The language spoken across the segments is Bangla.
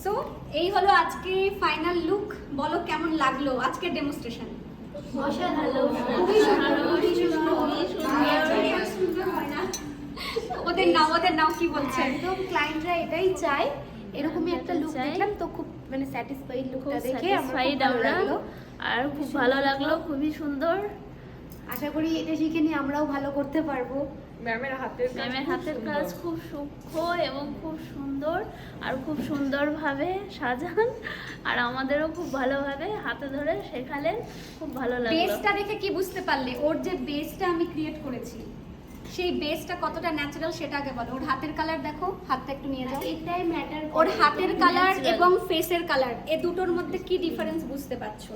সো এই হলো আজকে ফাইনাল লুক। বলো কেমন লাগলো আজকের ডেমনস্ট্রেশন? ওদের নাও কি বলছে? একদম ক্লায়েন্টরা এটাই চায়, এরকমই একটা লুক দেখলাম তো খুব মানে স্যাটিসফাইড লুকটা দেখে আমরা লাগলো আর খুব ভালো লাগলো, খুবই সুন্দর। আশা করি এটা শিখে নিয়ে আমরাও ভালো করতে পারবো। ম্যামের হাতের কাজ খুব সূক্ষ্ম এবং খুব সুন্দর, আর খুব সুন্দরভাবে সাজান, আর আমাদেরও খুব ভালোভাবে হাতে ধরে শেখালেন, খুব ভালো লাগলো। বেসটা দেখে কি বুঝতে পারলে? ওর যে বেসটা আমি ক্রিয়েট করেছি সেই বেসটা কতটা ন্যাচারাল সেটা আগে বলো। ওর হাতের কালার দেখো, হাতটা একটু নিয়ে যাও। এটাই ম্যাটার। ওর হাতের কালার এবং ফেসের কালার এই দুটোর মধ্যে কি ডিফারেন্স বুঝতে পারছো?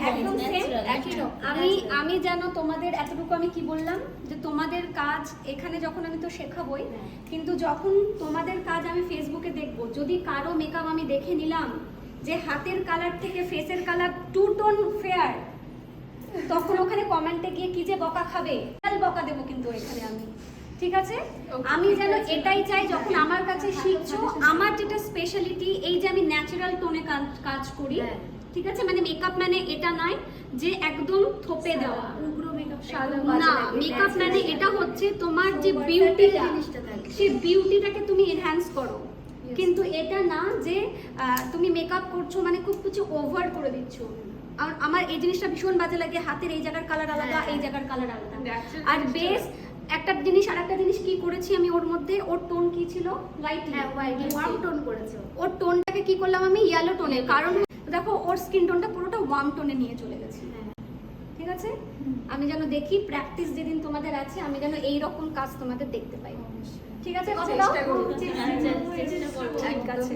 একদম সেম, একই রকম। আমি জানো তোমাদের এতটুকু আমি কি বললাম যে তোমাদের কাজ এখানে যখন আমি তো শেখাবই, কিন্তু যখন তোমাদের কাজ আমি ফেসবুকে দেখবো, যদি কারো মেকআপ আমি দেখে নিলাম যে হাতের কালার থেকে ফেসের কালার 2 টোন ফেয়ার, তখন ওখানে কমেন্টে গিয়ে কি যে বকা খাবে, বকা দেবো কিন্তু এখানে আমি। ঠিক আছে? আমি যেন এটাই চাই যখন আমার কাছে শিখছো, আমার যেটা স্পেশালিটি এই যে আমি ন্যাচারাল টোনে কাজ করি। ঠিক আছে? মানে মেকআপ মানে এটা নয় যে একদম থোপে দেওয়া উগ্র মেকআপ না, মেকআপ মানে এটা হচ্ছে তোমার যে বিউটিটা, সেই বিউটিটাকে তুমি এনহ্যান্স করো। কিন্তু এটা না যে তুমি মেকআপ করছো মানে খুব কিছু ওভার করে দিচ্ছ। আমার এই জিনিসটা ভীষণ বাজে লাগে, হাতের এই জায়গার কালার আলাদা, এই জায়গার কালার আলাদা। আর বেস একটা জিনিস, আর একটা জিনিস কি করেছি আমি ওর মধ্যে, ওর টোন কি ছিল? হোয়াইট, ওয়ার্ম টোন করেছে। ওর টোনটাকে কি করলাম আমি? ইয়েলো টোনে। কারণ দেখো ওর স্কিন টোনটা পুরোটা ওয়ার্ম টোনে নিয়ে চলে গেছে। ঠিক আছে? আমি যেন দেখি প্র্যাকটিস যেদিন তোমাদের আছে, আমি যেন এই রকম কাজ তোমাদের দেখতে পাই। ঠিক আছে? চেষ্টা করব। ঠিক আছে।